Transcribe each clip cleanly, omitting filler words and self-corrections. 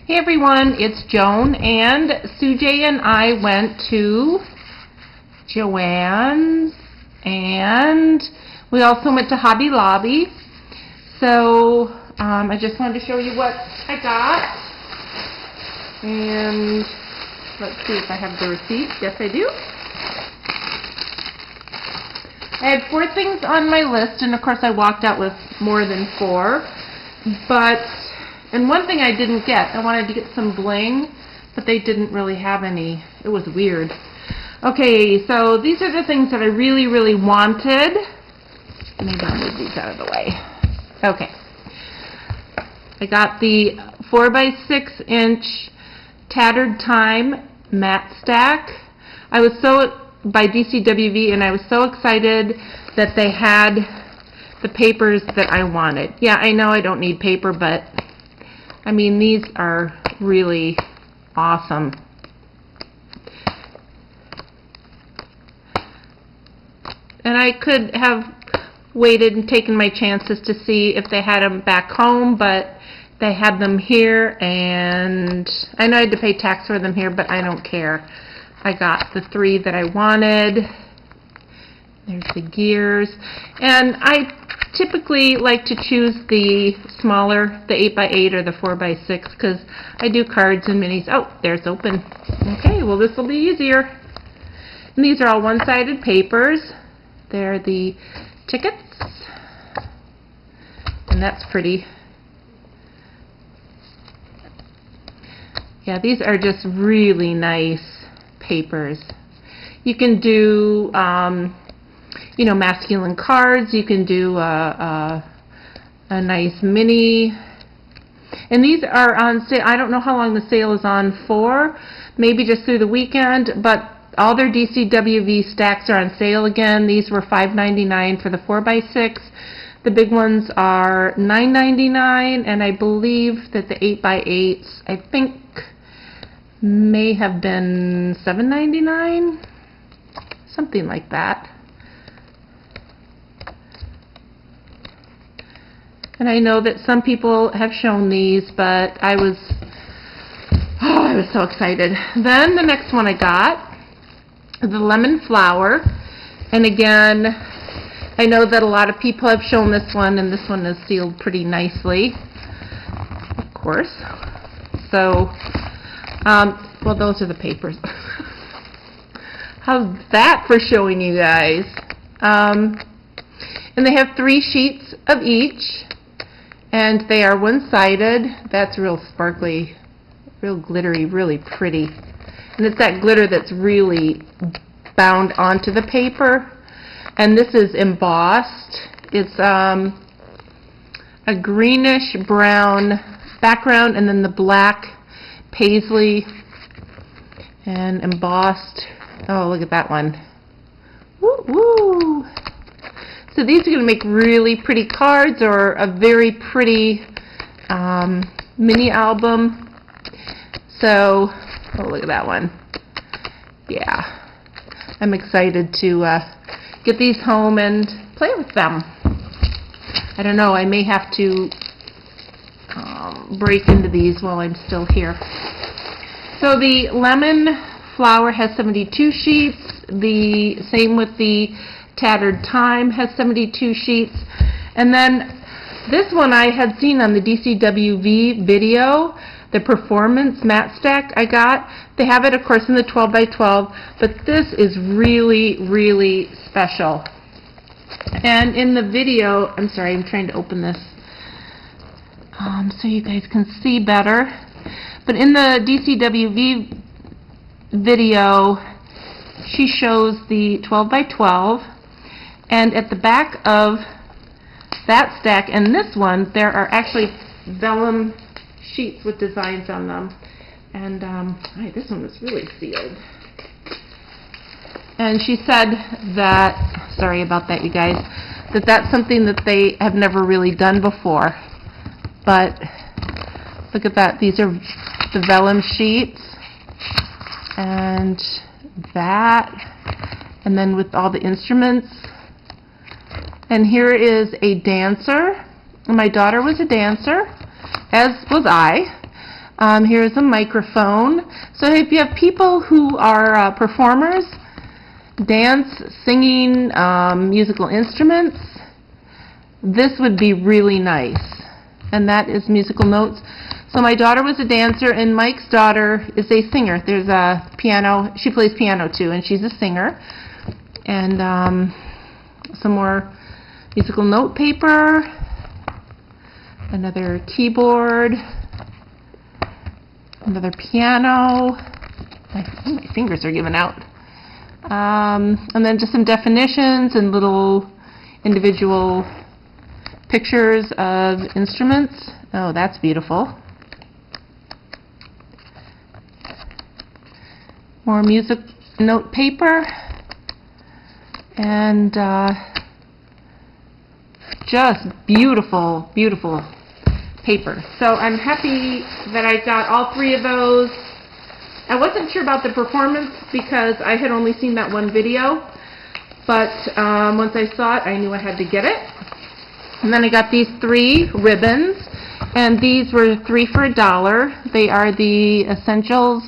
Hey everyone, it's Joan, and Sujey and I went to Joann's, and we also went to Hobby Lobby. So I just wanted to show you what I got, and let's see if I have the receipt. Yes, I do. I had 4 things on my list, and of course I walked out with more than 4, and one thing I didn't get, I wanted to get some bling, but they didn't really have any. It was weird. Okay, so these are the things that I really, really wanted. Maybe I'll move these out of the way. Okay. I got the 4x6 inch Tattered Time matte stack. I was by DCWV, and I was so excited that they had the papers that I wanted. Yeah, I know I don't need paper, but I mean, these are really awesome. And I could have waited and taken my chances to see if they had them back home, but they had them here, and I know I had to pay tax for them here, but I don't care. I got the 3 that I wanted. There's the gears. And I typically like to choose the smaller, the 8x8 or the 4x6, because I do cards and minis. Oh, there's open. Okay, well this will be easier. And these are all one-sided papers. They're the tickets. And that's pretty. Yeah, these are just really nice papers. You can do you know, masculine cards. You can do a nice mini. And these are on sale. I don't know how long the sale is on for. Maybe just through the weekend. But all their DCWV stacks are on sale again. These were $5.99 for the 4x6. The big ones are $9.99. And I believe that the 8x8s, I think, may have been $7.99. Something like that. And I know that some people have shown these, but I was so excited. Then the next one I got, the lemon flower. And again, I know that a lot of people have shown this one, and this one is sealed pretty nicely, of course. So, well, those are the papers. How's that for showing you guys? And they have 3 sheets of each. And they are one-sided. That's real sparkly, real glittery, really pretty. And it's that glitter that's really bound onto the paper. And this is embossed. It's a greenish brown background, and then the black paisley and embossed. Oh, look at that one. Woo woo! So these are going to make really pretty cards, or a very pretty mini album. So, oh, look at that one. Yeah. I'm excited to get these home and play with them. I don't know, I may have to break into these while I'm still here. So the lemon flower has 72 sheets. The same with the Tattered Time has 72 sheets. And then this one I had seen on the DCWV video, the Performance Matte Stack I got. They have it, of course, in the 12x12, but this is really, really special. And in the video, I'm sorry, I'm trying to open this so you guys can see better. But in the DCWV video, she shows the 12x12. And at the back of that stack and this one, there are actually vellum sheets with designs on them. And this one was really sealed. And she said that, sorry about that, you guys, that that's something that they have never really done before. But look at that. These are the vellum sheets. And that. And then with all the instruments. And here is a dancer. My daughter was a dancer, as was I. Here's a microphone. So if you have people who are performers, dance, singing, musical instruments, this would be really nice. And that is musical notes. So my daughter was a dancer, and Mike's daughter is a singer. There's a piano. She plays piano too, and she's a singer. And some more musical note paper, another keyboard, another piano. My fingers are giving out. And then just some definitions and little individual pictures of instruments. Oh, that's beautiful. More music note paper. And just beautiful, beautiful paper. So I'm happy that I got all three of those. I wasn't sure about the performance because I had only seen that one video, but once I saw it, I knew I had to get it. And then I got these 3 ribbons, and these were 3 for $1. They are the Essentials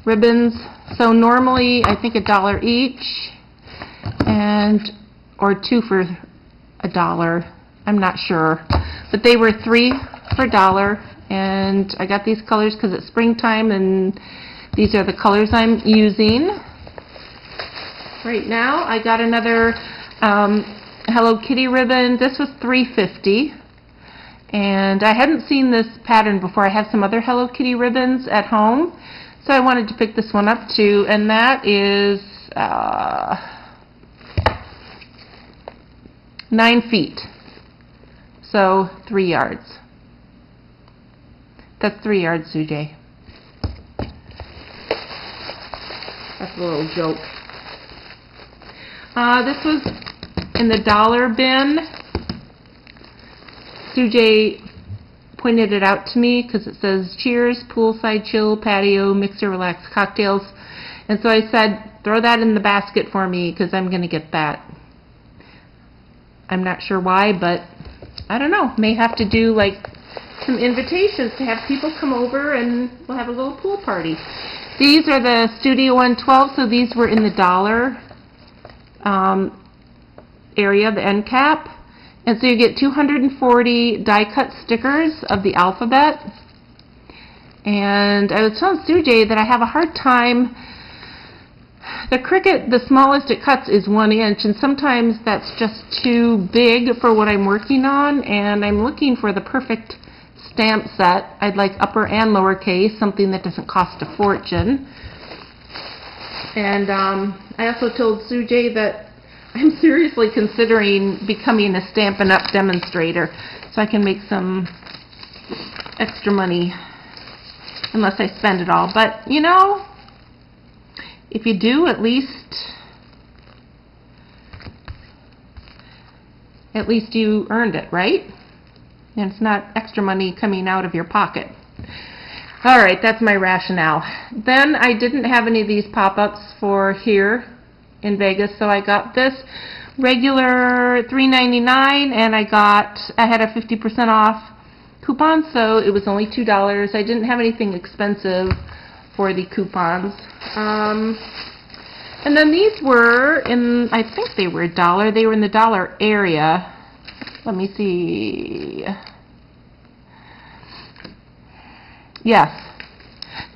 ribbons. So normally I think $1 each, or 2 for $1. I'm not sure, but they were 3 for $1. And I got these colors because it's springtime, and these are the colors I'm using. Right now I got another Hello Kitty ribbon. This was $3.50, and I hadn't seen this pattern before. I have some other Hello Kitty ribbons at home, so I wanted to pick this one up too, and that is 9 feet, so 3 yards. That's 3 yards, Sujey. That's a little joke. This was in the dollar bin. Sujey pointed it out to me because it says cheers, poolside chill, patio, mixer, relaxed cocktails. And so I said, throw that in the basket for me because I'm going to get that. I'm not sure why, but I don't know. May have to do like some invitations to have people come over, and we'll have a little pool party. These are the Studio 112, so these were in the dollar area, the end cap. And so you get 240 die-cut stickers of the alphabet. And I was telling Sujey that I have a hard time. The Cricut, the smallest it cuts is 1 inch, and sometimes that's just too big for what I'm working on, and I'm looking for the perfect stamp set. I'd like upper and lower case, something that doesn't cost a fortune. And I also told Sujey that I'm seriously considering becoming a Stampin' Up! Demonstrator so I can make some extra money, unless I spend it all. But, you know, if you do, at least you earned it, right? And it's not extra money coming out of your pocket. All right, that's my rationale. Then I didn't have any of these pop-ups for here in Vegas, so I got this regular $3.99, and I had a 50% off coupon, so it was only $2. I didn't have anything expensive for the coupons. And then these were in, I think they were $1. They were in the dollar area. Let me see. Yes.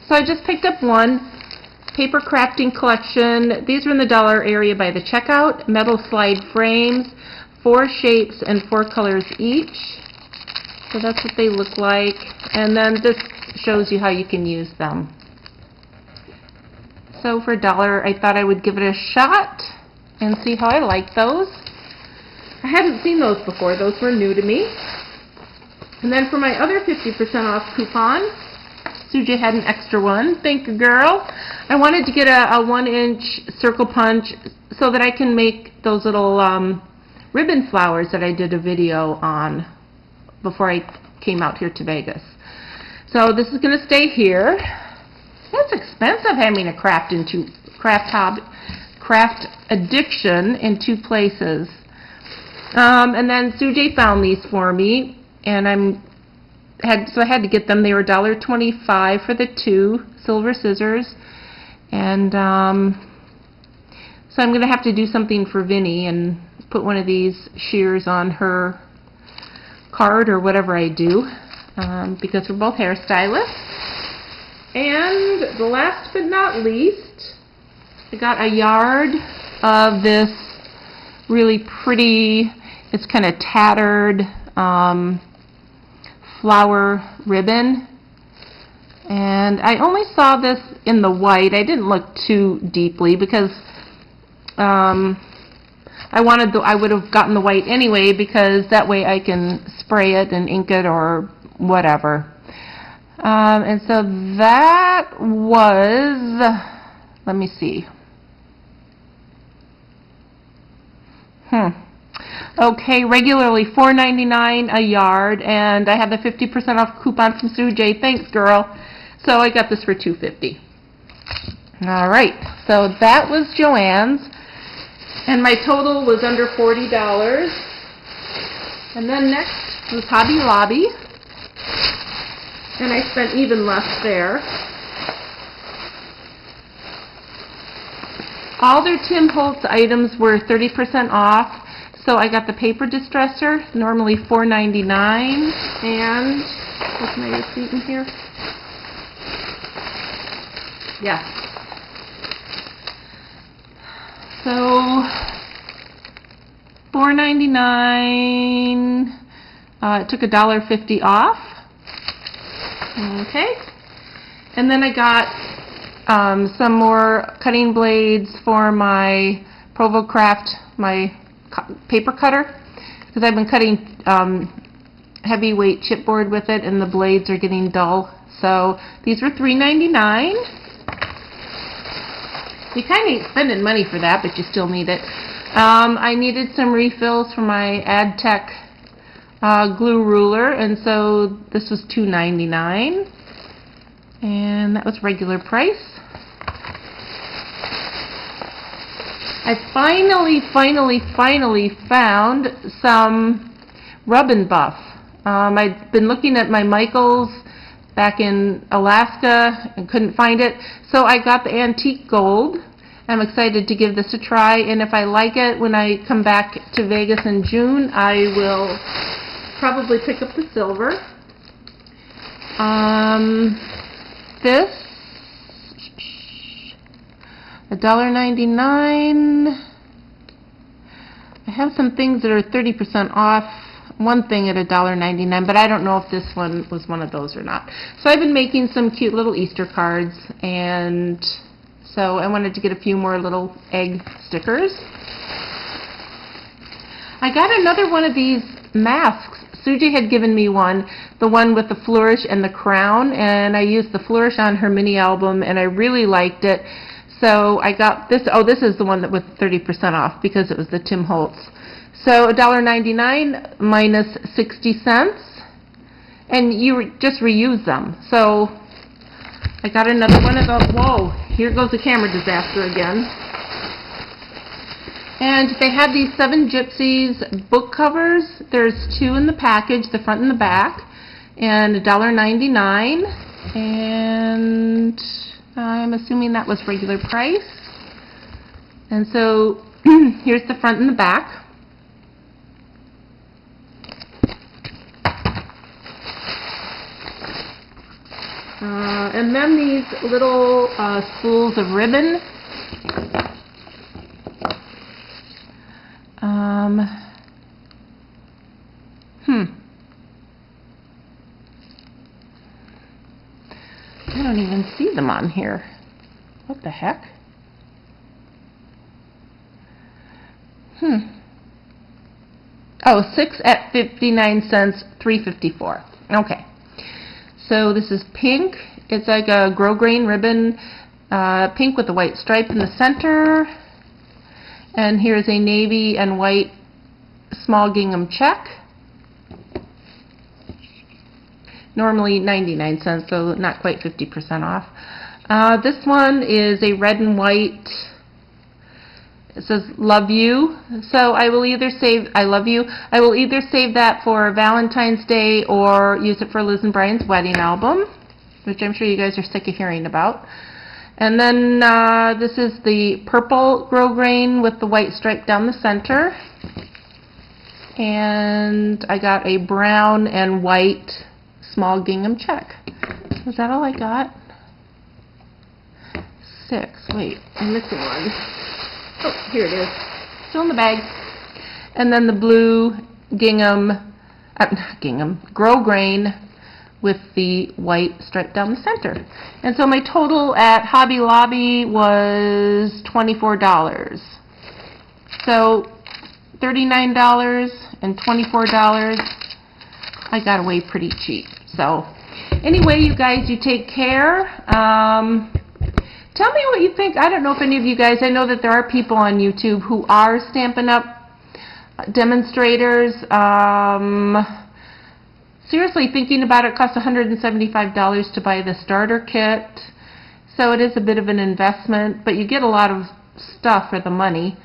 So I just picked up one. Paper crafting collection. These were in the dollar area by the checkout. Metal slide frames, 4 shapes and 4 colors each. So that's what they look like. And then this shows you how you can use them. So for $1, I thought I would give it a shot and see how I like those. I hadn't seen those before. Those were new to me. And then for my other 50% off coupon, Sujey had an extra one. Thank you, girl. I wanted to get a 1-inch circle punch so that I can make those little ribbon flowers that I did a video on before I came out here to Vegas. So this is going to stay here. It's expensive having a craft addiction in 2 places. And then Sujey found these for me, and so I had to get them. They were $1.25 for the 2 silver scissors, and so I'm going to have to do something for Vinny and put one of these shears on her card or whatever I do, because we're both hairstylists. And the last but not least, I got a yard of this really pretty, it's kind of tattered flower ribbon, and I only saw this in the white. I didn't look too deeply because I would have gotten the white anyway, because that way I can spray it and ink it or whatever. And so that was, let me see. Okay, regularly $4.99 a yard, and I have the 50% off coupon from Sujey. Thanks, girl. So I got this for $2.50. All right, so that was Joann's, and my total was under $40. And then next was Hobby Lobby, and I spent even less there. All their Tim Holtz items were 30% off. So I got the paper distresser, normally $4.99, and what's my receipt in here? Yeah. So $4.99. It took $1.50 off. Okay. And then I got some more cutting blades for my ProvoCraft, my paper cutter, because I've been cutting heavyweight chipboard with it, and the blades are getting dull. So these were $3.99. You kind of ain't spending money for that, but you still need it. I needed some refills for my AdTech glue ruler, and so this was $2.99, and that was regular price. I finally found some Rub and Buff. I'd been looking at my Michaels back in Alaska and couldn't find it, so I got the antique gold. I'm excited to give this a try, and if I like it when I come back to Vegas in June, I will probably pick up the silver. This $1.99. I have some things that are 30% off. One thing at $1.99, but I don't know if this one was one of those or not. So I've been making some cute little Easter cards, and so I wanted to get a few more little egg stickers. I got another one of these masks. Sujey had given me one, the one with the flourish and the crown, and I used the flourish on her mini album, and I really liked it. So I got this. Oh, this is the one that was 30% off because it was the Tim Holtz. So $1.99 minus 60 cents, and you just reuse them. So I got another one of those. Whoa, here goes the camera disaster again. And they had these 7 Gypsies book covers. There's 2 in the package, the front and the back, and $1.99. And I'm assuming that was regular price. And so here's the front and the back. And then these little spools of ribbon. I don't even see them on here. What the heck? Oh, 6 at 59 cents, $3.54. Okay. So this is pink. It's like a grosgrain ribbon, pink with a white stripe in the center. And here's a navy and white small gingham check. Normally 99 cents, so not quite 50% off. This one is a red and white It says love you, so I will either save I love you. I will either save that for Valentine's Day or use it for Liz and Brian's wedding album, which I'm sure you guys are sick of hearing about. And then this is the purple grosgrain with the white stripe down the center. And I got a brown and white small gingham check. Is that all I got? 6. Wait, I'm missing one. Oh, here it is. Still in the bag. And then the blue gingham, grosgrain with the white stripe down the center. And so my total at Hobby Lobby was $24. So $39 and $24, I got away pretty cheap. So anyway, you guys, you take care. Tell me what you think. I don't know if any of you guys, I know that there are people on YouTube who are Stampin' Up! Demonstrators. Seriously, thinking about it, costs $175 to buy the starter kit. So it is a bit of an investment, but you get a lot of stuff for the money.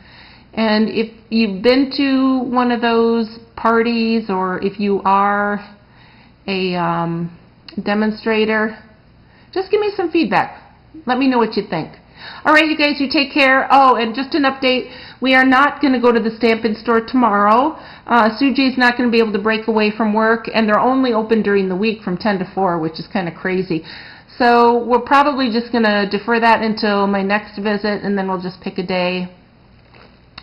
And if you've been to one of those parties, or if you are a demonstrator, just give me some feedback. Let me know what you think. All right, you guys, you take care. Oh, and just an update, we are not going to go to the Stampin' Store tomorrow. Sujey's not going to be able to break away from work, and they're only open during the week from 10 to 4, which is kind of crazy. So we're probably just going to defer that until my next visit, and then we'll just pick a day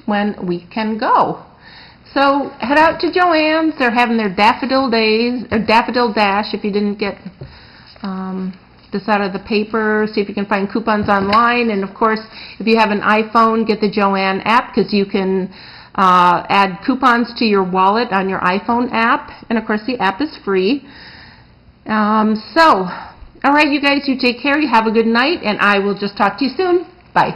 when we can go. So head out to Joann's. They're having their Daffodil Days, or Daffodil Dash, if you didn't get this out of the paper. See if you can find coupons online. And of course, if you have an iPhone, get the Joann app, because you can add coupons to your wallet on your iPhone app. And of course, the app is free. All right, you guys, you take care. You have a good night, and I will just talk to you soon. Bye.